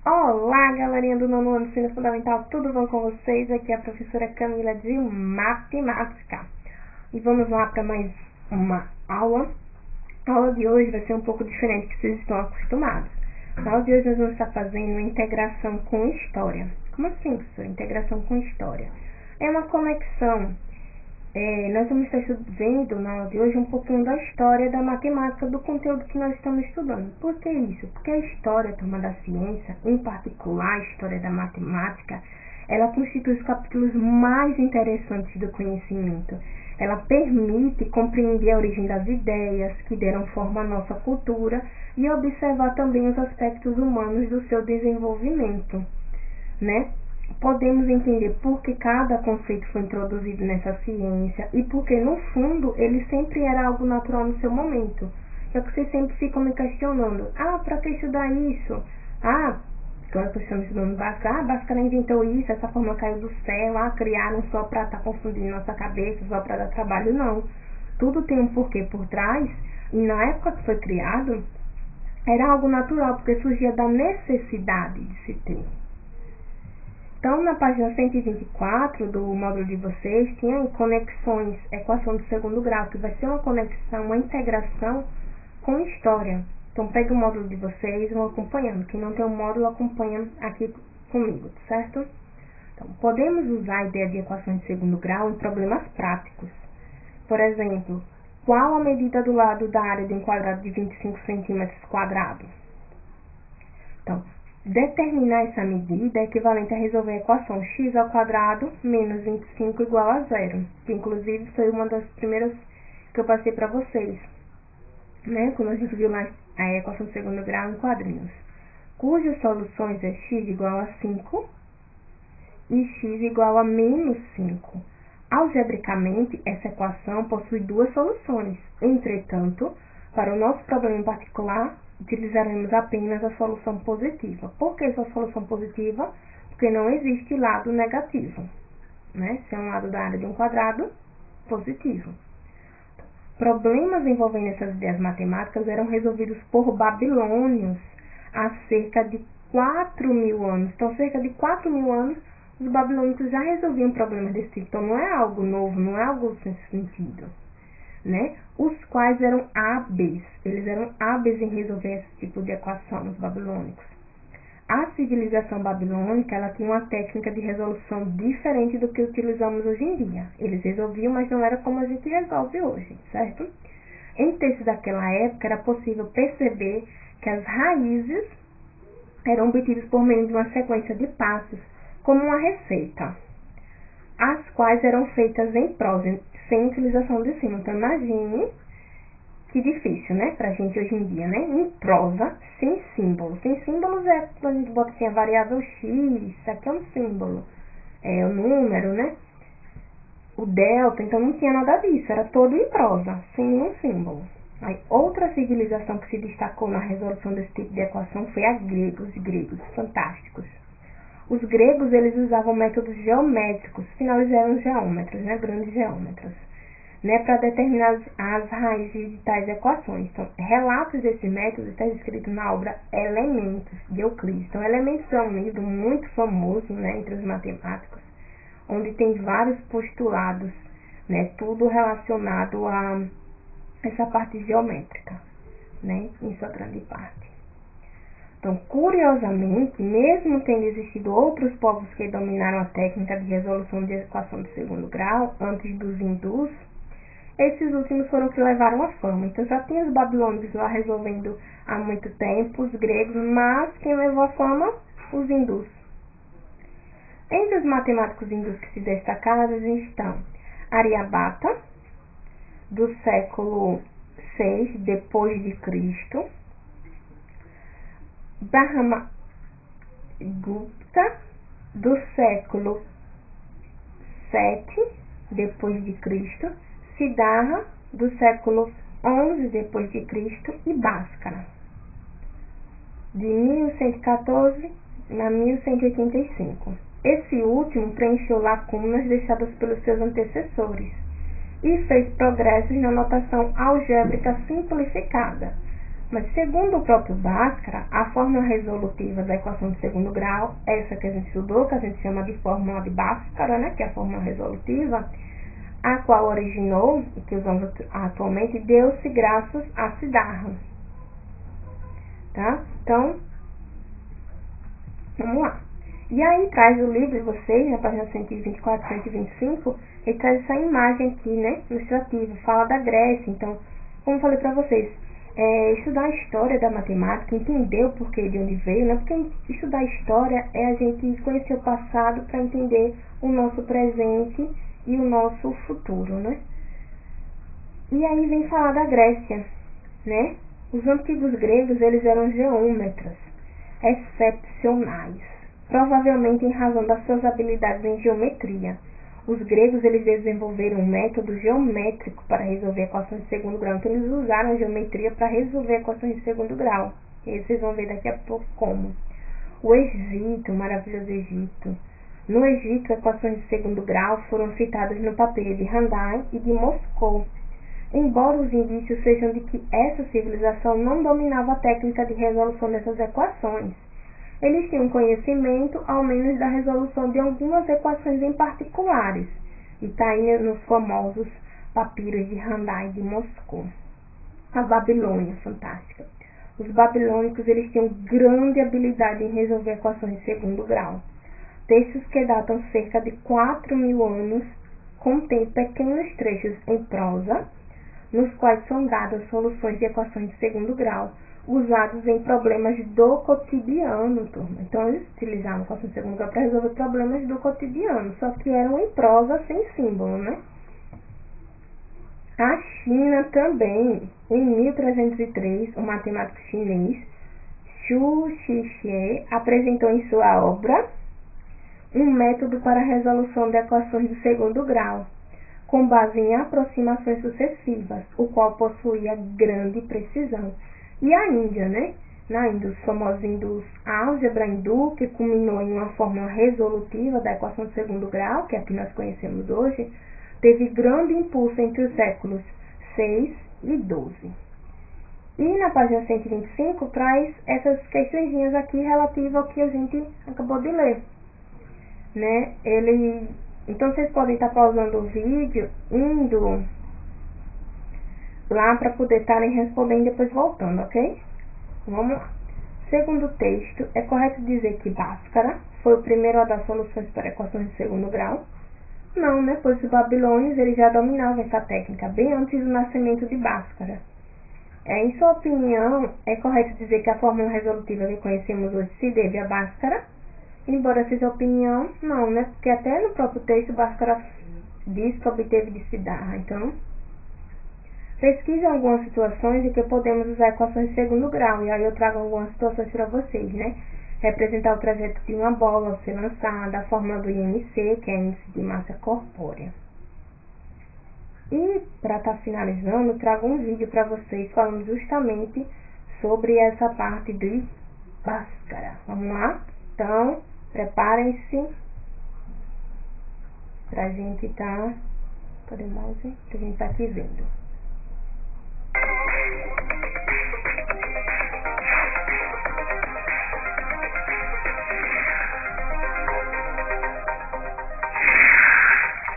Olá, galerinha do nono ano do ensino fundamental, tudo bom com vocês? Aqui é a professora Camila de Matemática. E vamos lá para mais uma aula. A aula de hoje vai ser um pouco diferente do que vocês estão acostumados. Na aula de hoje nós vamos estar fazendo uma integração com história. Como assim, professora? Integração com história. É uma conexão. Nós vamos estar vendo na aula de hoje um pouquinho da história da matemática, do conteúdo que nós estamos estudando. Por que isso? Porque a história, turma, da ciência, em particular a história da matemática, ela constitui os capítulos mais interessantes do conhecimento. Ela permite compreender a origem das ideias que deram forma à nossa cultura e observar também os aspectos humanos do seu desenvolvimento, né? Podemos entender por que cada conceito foi introduzido nessa ciência e porque, no fundo, ele sempre era algo natural no seu momento. É que vocês sempre ficam me questionando. Para que estudar isso? Quando estamos estudando Bhaskara inventou isso, essa fórmula caiu do céu, criaram só para estar confundindo nossa cabeça, só para dar trabalho. Não. Tudo tem um porquê por trás, e na época que foi criado, era algo natural, porque surgia da necessidade de se ter. Então, na página 124 do módulo de vocês, tinha conexões, equação de segundo grau, que vai ser uma conexão, uma integração com história. Então, pega o módulo de vocês e vão acompanhando. Quem não tem o módulo, acompanha aqui comigo, certo? Então, podemos usar a ideia de equação de segundo grau em problemas práticos. Por exemplo, qual a medida do lado da área de um quadrado de 25 centímetros quadrados? Então, determinar essa medida é equivalente a resolver a equação x ao quadrado menos 25 igual a zero, que inclusive foi uma das primeiras que eu passei para vocês, né? Quando a gente viu lá a equação de segundo grau em quadrinhos, cujas soluções é x igual a 5 e x igual a menos 5. Algebricamente, essa equação possui duas soluções. Entretanto, para o nosso problema em particular, utilizaremos apenas a solução positiva. Por que essa solução positiva? Porque não existe lado negativo, né? Se é um lado da área de um quadrado, positivo. Problemas envolvendo essas ideias matemáticas eram resolvidos por babilônios há cerca de 4.000 anos. Então, cerca de 4.000 anos, os babilônicos já resolviam problemas desse tipo. Então, não é algo novo, não é algo sem sentido, né? Os quais eram hábeis. Eles eram hábeis em resolver esse tipo de equação, os babilônicos. A civilização babilônica, ela tinha uma técnica de resolução diferente do que utilizamos hoje em dia. Eles resolviam, mas não era como a gente resolve hoje, certo? Em textos daquela época, era possível perceber que as raízes eram obtidas por meio de uma sequência de passos, como uma receita, as quais eram feitas em prosa, sem utilização de símbolo. Então, imagine que difícil, né, pra gente hoje em dia, né? Em prosa, sem símbolos. Sem símbolos é quando a gente bota assim a variável x, isso aqui é um símbolo, é o número, né? O delta, então não tinha nada disso, era todo em prosa, sem nenhum símbolo. Aí, outra civilização que se destacou na resolução desse tipo de equação foi os gregos, fantásticos. Os gregos, eles usavam métodos geométricos, afinal eles eram geômetros, né, grandes geômetros, né, para determinar as raízes de tais equações. Então, relatos desse método está escrito na obra Elementos, de Euclides. Então, Elementos é um livro muito famoso, né, entre os matemáticos, onde tem vários postulados, né, tudo relacionado a essa parte geométrica, né, em sua grande parte. Então, curiosamente, mesmo tendo existido outros povos que dominaram a técnica de resolução de equação de segundo grau antes dos hindus, esses últimos foram que levaram a fama. Então, já tinha os babilônicos lá resolvendo há muito tempo, os gregos, mas quem levou a fama? Os hindus. Entre os matemáticos hindus que se destacaram estão Aryabhata, do século VI depois de Cristo, Brahmagupta, do século VII depois de Cristo, Siddhartha, do século XI depois de Cristo, e Bhaskara, de 1114 a 1185. Esse último preencheu lacunas deixadas pelos seus antecessores e fez progressos na notação algébrica simplificada, Mas segundo o próprio Bhaskara, a fórmula resolutiva da equação de segundo grau, essa que a gente estudou, que a gente chama de fórmula de Bhaskara, né, que é a fórmula resolutiva, a qual originou, e que usamos atualmente, deu-se graças a Siddhartha. Tá? Então, vamos lá. E aí traz o livro de vocês, na página 124 e 125, ele traz essa imagem aqui, né, ilustrativa, fala da Grécia. Então, como eu falei para vocês, estudar a história da matemática, entender o porquê de onde veio, né, porque estudar a história é a gente conhecer o passado para entender o nosso presente e o nosso futuro, né. E aí vem falar da Grécia, né. Os antigos gregos, eles eram geômetras excepcionais, provavelmente em razão das suas habilidades em geometria. Os gregos, eles desenvolveram um método geométrico para resolver equações de segundo grau. Então, eles usaram a geometria para resolver equações de segundo grau. E aí vocês vão ver daqui a pouco como. O Egito, o maravilhoso Egito. No Egito, equações de segundo grau foram citadas no papiro de Handai e de Moscou. Embora os indícios sejam de que essa civilização não dominava a técnica de resolução dessas equações, eles tinham conhecimento, ao menos, da resolução de algumas equações em particulares. E está aí nos famosos papiros de Handai de Moscou. A Babilônia, fantástica. Os babilônicos, eles tinham grande habilidade em resolver equações de segundo grau. Textos que datam cerca de 4.000 anos contêm pequenos trechos em prosa, nos quais são dadas soluções de equações de segundo grau, usados em problemas do cotidiano, turma. Então, eles utilizavam a equação de segundo grau para resolver problemas do cotidiano, só que eram em prosa sem símbolo, né? A China também, em 1303, o matemático chinês Xu Shixie apresentou em sua obra um método para a resolução de equações de segundo grau, com base em aproximações sucessivas, o qual possuía grande precisão. E a Índia, né? Na Índia, os famosos hindus, a álgebra hindu, que culminou em uma fórmula resolutiva da equação de segundo grau, que é a que nós conhecemos hoje, teve grande impulso entre os séculos 6 e 12. E na página 125 traz essas questõezinhas aqui relativas ao que a gente acabou de ler, né? Então vocês podem estar pausando o vídeo, indo lá para poder estarem respondendo e depois voltando, ok? Vamos lá. Segundo o texto, é correto dizer que Bhaskara foi o primeiro a dar soluções para equações de segundo grau? Não, né? Pois os babilônios, eles já dominavam essa técnica bem antes do nascimento de Bhaskara. Em sua opinião, é correto dizer que a fórmula resolutiva que conhecemos hoje se deve a Bhaskara? Embora seja opinião, não, né? Porque até no próprio texto Bhaskara diz que obteve de Siddhartha. Então, pesquise algumas situações em que podemos usar equações de segundo grau. E aí eu trago algumas situações para vocês, né? Representar o trajeto de uma bola ao ser lançada, a fórmula do IMC, que é índice de massa corpórea. E, para estar finalizando, eu trago um vídeo para vocês falando justamente sobre essa parte de Bhaskara. Vamos lá? Então, preparem-se pra gente estar... Cadê mais? Que a gente tá aqui vendo.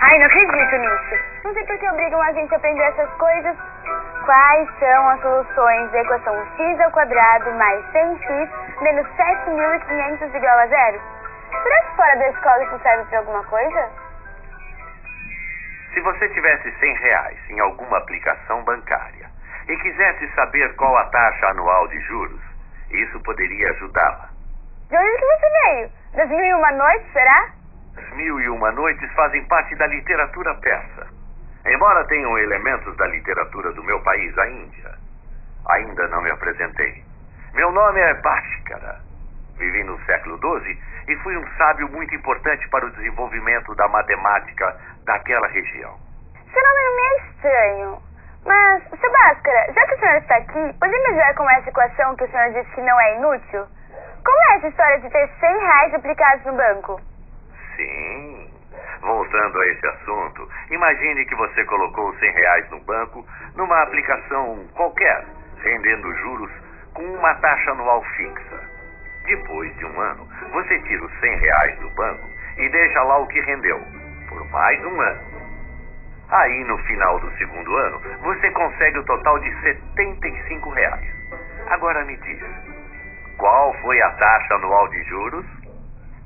Ai, não acredito nisso. Não sei por que obrigam a gente a aprender essas coisas. Quais são as soluções da equação x ao quadrado mais 100x menos 7.500 igual a zero? Será que fora da escola isso serve para alguma coisa? Se você tivesse R$100 em alguma aplicação bancária e quisesse saber qual a taxa anual de juros, isso poderia ajudá-la. De onde que você veio? Das 1001 Noites, será? As 1001 Noites fazem parte da literatura persa. Embora tenham elementos da literatura do meu país, a Índia, ainda não me apresentei. Meu nome é Bhaskara. Vivi no século XII e fui um sábio muito importante para o desenvolvimento da matemática daquela região. Seu nome é meio estranho. Mas, Sr. Bhaskara, já que o senhor está aqui, pode me ajudar com essa equação que o senhor disse que não é inútil? Como é essa história de ter R$100 aplicados no banco? Sim. Voltando a esse assunto, imagine que você colocou R$100 no banco numa aplicação qualquer, rendendo juros com uma taxa anual fixa. Depois de um ano, você tira os R$ 100 do banco e deixa lá o que rendeu, por mais um ano. Aí, no final do segundo ano, você consegue o total de R$ 75. Agora me diz, qual foi a taxa anual de juros?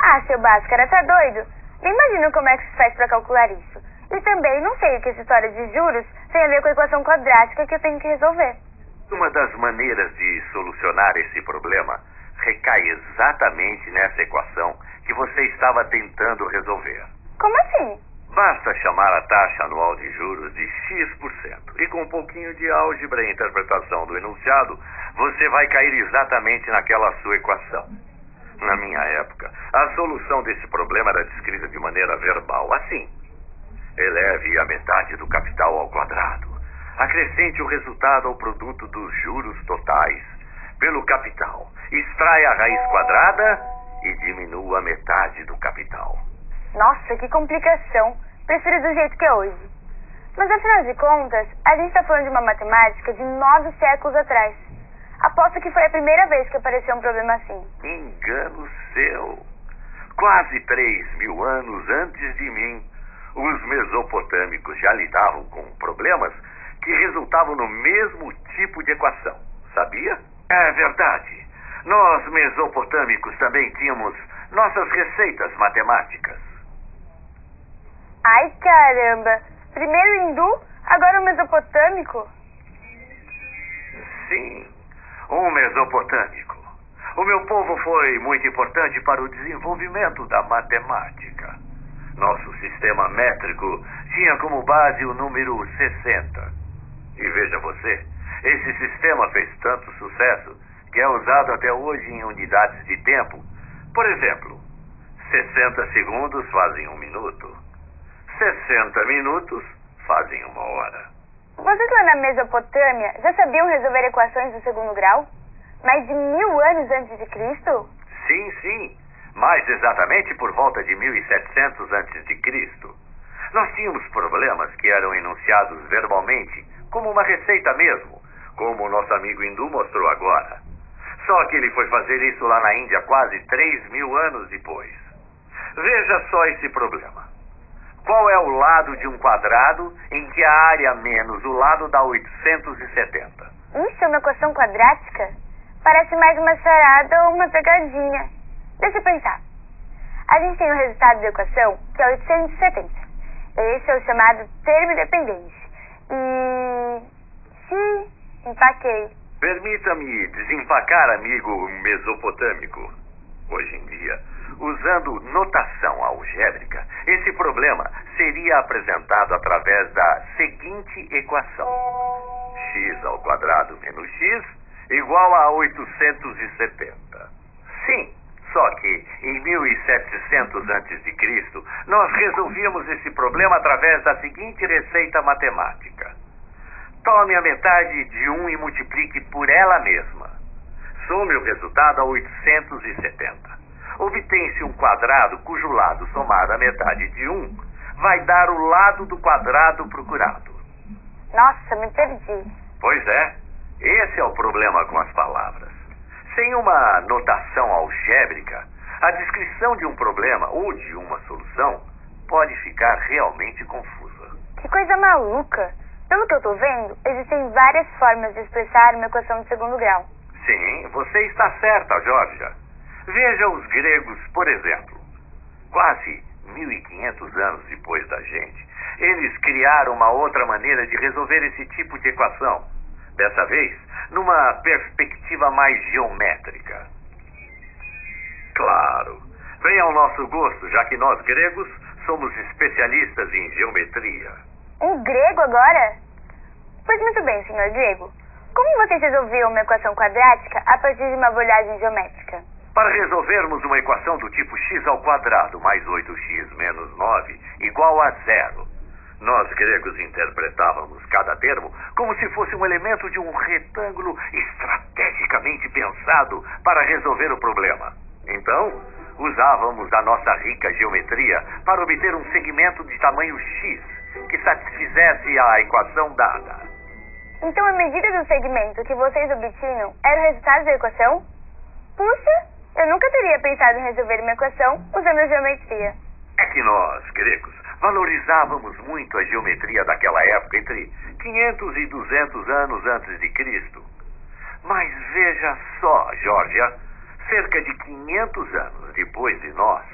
Ah, seu Bhaskara, tá doido? Nem imagino como é que se faz pra calcular isso. E também não sei o que essa história de juros tem a ver com a equação quadrática que eu tenho que resolver. Uma das maneiras de solucionar esse problema recai exatamente nessa equação que você estava tentando resolver. Como assim? Basta chamar a taxa anual de juros de X%. E com um pouquinho de álgebra e interpretação do enunciado, você vai cair exatamente naquela sua equação. Na minha época, a solução desse problema era descrita de maneira verbal, assim. Eleve a metade do capital ao quadrado. Acrescente o resultado ao produto dos juros totais pelo capital. Extrai a raiz quadrada e diminua a metade do capital. Nossa, que complicação. Prefiro do jeito que é hoje. Mas afinal de contas, a gente está falando de uma matemática de 9 séculos atrás. Aposto que foi a primeira vez que apareceu um problema assim. Engano seu. Quase 3.000 anos antes de mim, os mesopotâmicos já lidavam com problemas que resultavam no mesmo tipo de equação. Sabia? É verdade. Nós, mesopotâmicos, também tínhamos nossas receitas matemáticas. Ai, caramba! Primeiro o hindu, agora o mesopotâmico? Sim, um mesopotâmico. O meu povo foi muito importante para o desenvolvimento da matemática. Nosso sistema métrico tinha como base o número 60. E veja você, esse sistema fez tanto sucesso que é usado até hoje em unidades de tempo. Por exemplo, 60 segundos fazem 1 minuto. 60 minutos fazem 1 hora. Vocês lá na Mesopotâmia já sabiam resolver equações do segundo grau? Mais de 1000 anos antes de Cristo? Sim, sim. Mais exatamente por volta de 1700 antes de Cristo. Nós tínhamos problemas que eram enunciados verbalmente, como uma receita mesmo, como o nosso amigo hindu mostrou agora. Só que ele foi fazer isso lá na Índia quase 3.000 anos depois. Veja só esse problema. Qual é o lado de um quadrado em que a área menos o lado dá 870? Isso é uma equação quadrática? Parece mais uma charada ou uma pegadinha. Deixa eu pensar. A gente tem o resultado da equação, que é 870. Esse é o chamado termo dependente. E... sim, empaquei. Permita-me desempacar, amigo mesopotâmico. Hoje em dia, usando notação algébrica, esse problema seria apresentado através da seguinte equação: x² menos x igual a 870. Sim, só que em 1700 a.C., nós resolvíamos esse problema através da seguinte receita matemática. Tome a metade de 1 e multiplique por ela mesma. Some o resultado a 870. Obtém-se um quadrado cujo lado somado à metade de 1 vai dar o lado do quadrado procurado. Nossa, me perdi. Pois é, esse é o problema com as palavras. Sem uma notação algébrica, a descrição de um problema ou de uma solução pode ficar realmente confusa. Que coisa maluca. Pelo que eu tô vendo, existem várias formas de expressar uma equação de segundo grau. Sim, você está certa, Georgia. Veja os gregos, por exemplo. Quase 1500 anos depois da gente, eles criaram uma outra maneira de resolver esse tipo de equação. Dessa vez, numa perspectiva mais geométrica. Claro, vem ao nosso gosto, já que nós gregos somos especialistas em geometria. Um grego agora? Pois muito bem, senhor grego. Como vocês resolviam uma equação quadrática a partir de uma abordagem geométrica? Para resolvermos uma equação do tipo x² mais 8x menos 9 igual a 0, nós gregos interpretávamos cada termo como se fosse um elemento de um retângulo estrategicamente pensado para resolver o problema. Então, usávamos a nossa rica geometria para obter um segmento de tamanho x que satisfizesse a equação dada. Então a medida do segmento que vocês obtinham era o resultado da equação? Puxa, eu nunca teria pensado em resolver uma equação usando a geometria. É que nós, gregos, valorizávamos muito a geometria daquela época, entre 500 e 200 anos antes de Cristo. Mas veja só, Geórgia, cerca de 500 anos depois de nós,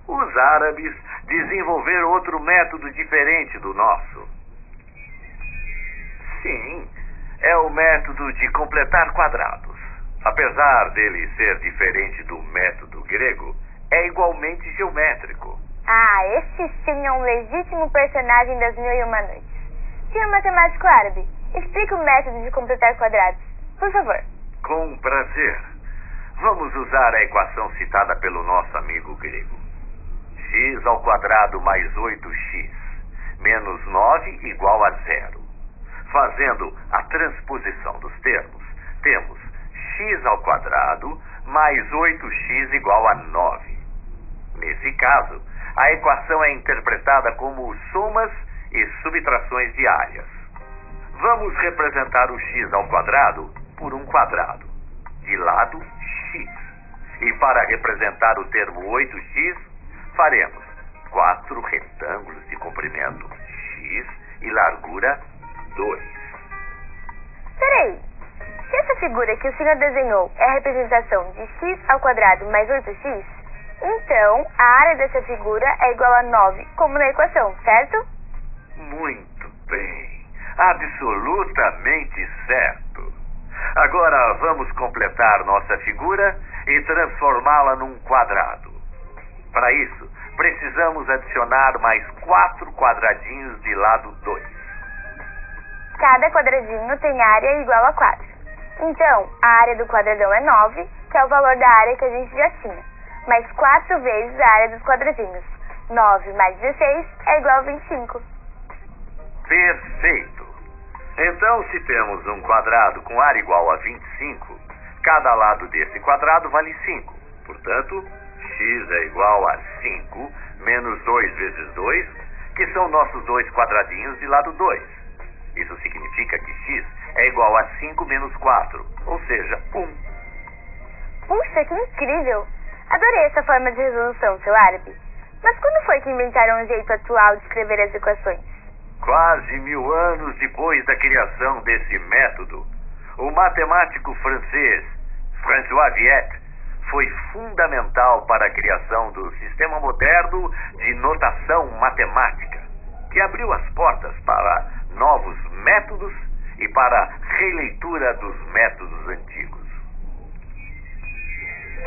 os árabes desenvolveram outro método diferente do nosso. Sim, é o método de completar quadrados. Apesar dele ser diferente do método grego, é igualmente geométrico. Ah, esse sim é um legítimo personagem das Mil e Uma Noites. Senhor matemático árabe, explica o método de completar quadrados, por favor. Com prazer. Vamos usar a equação citada pelo nosso amigo grego. X ao quadrado mais 8x menos 9 igual a 0. Fazendo a transposição dos termos, temos x ao quadrado mais 8x igual a 9. Nesse caso, a equação é interpretada como somas e subtrações de áreas. Vamos representar o x ao quadrado por um quadrado, de lado x. E para representar o termo 8x, faremos 4 retângulos de comprimento x e largura 2. Peraí, se essa figura que o senhor desenhou é a representação de x ao quadrado mais 8x, então a área dessa figura é igual a 9, como na equação, certo? Muito bem. Absolutamente certo. Agora vamos completar nossa figura e transformá-la num quadrado. Para isso, precisamos adicionar mais 4 quadradinhos de lado 2. Cada quadradinho tem área igual a 4. Então, a área do quadradão é 9, que é o valor da área que a gente já tinha, mais 4 vezes a área dos quadradinhos. 9 mais 16 é igual a 25. Perfeito. Então, se temos um quadrado com área igual a 25, cada lado desse quadrado vale 5. Portanto, x é igual a 5 menos 2 vezes 2, que são nossos 2 quadradinhos de lado 2. Isso significa que x é igual a 5 menos 4, ou seja, 1. Puxa, que incrível! Adorei essa forma de resolução, seu árabe. Mas quando foi que inventaram um jeito atual de escrever as equações? Quase 1000 anos depois da criação desse método, o matemático francês François Viète foi fundamental para a criação do sistema moderno de notação matemática, que abriu as portas para novos métodos e para a releitura dos métodos antigos.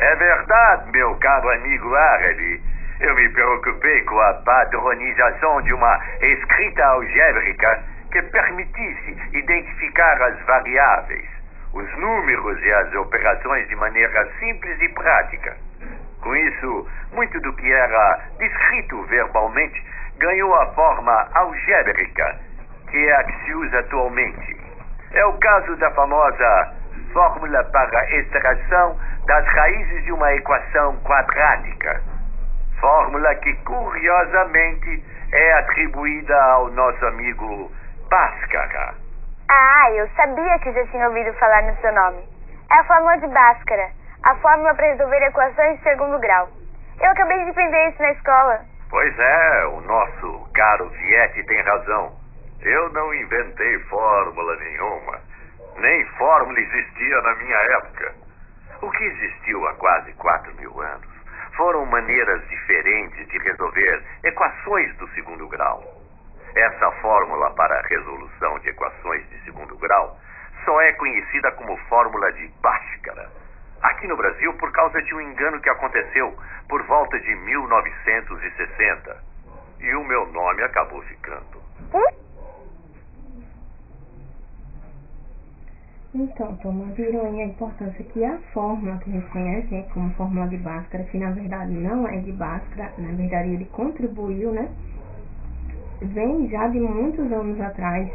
É verdade, meu caro amigo árabe. Eu me preocupei com a padronização de uma escrita algébrica que permitisse identificar as variáveis, os números e as operações de maneira simples e prática. Com isso, muito do que era descrito verbalmente ganhou a forma algébrica, que é a que se usa atualmente. É o caso da famosa fórmula para extração das raízes de uma equação quadrática. Fórmula que, curiosamente, é atribuída ao nosso amigo Bhaskara. Ah, eu sabia que já tinha ouvido falar no seu nome. É a fórmula de Bhaskara, a fórmula para resolver equações de segundo grau. Eu acabei de aprender isso na escola. Pois é, o nosso caro Viète tem razão. Eu não inventei fórmula nenhuma. Nem fórmula existia na minha época. O que existiu há quase 4000 anos foram maneiras diferentes de resolver equações do segundo grau. Essa fórmula para a resolução de equações de segundo grau só é conhecida como fórmula de Bhaskara, aqui no Brasil por causa de um engano que aconteceu por volta de 1960. E o meu nome acabou ficando. Então, Thomas, viram aí a importância que a fórmula que a gente conhece, né, como fórmula de Bhaskara, que na verdade não é de Bhaskara, na verdade ele contribuiu, né, vem já de muitos anos atrás.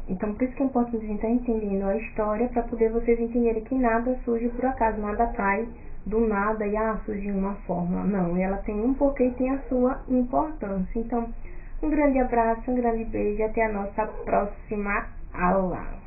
Então, por isso que é importante a gente estar entendendo a história, para poder vocês entenderem que nada surge por acaso, nada cai do nada e surgiu uma fórmula. Não, ela tem um porquê e tem a sua importância. Então, um grande abraço, um grande beijo e até a nossa próxima Allah.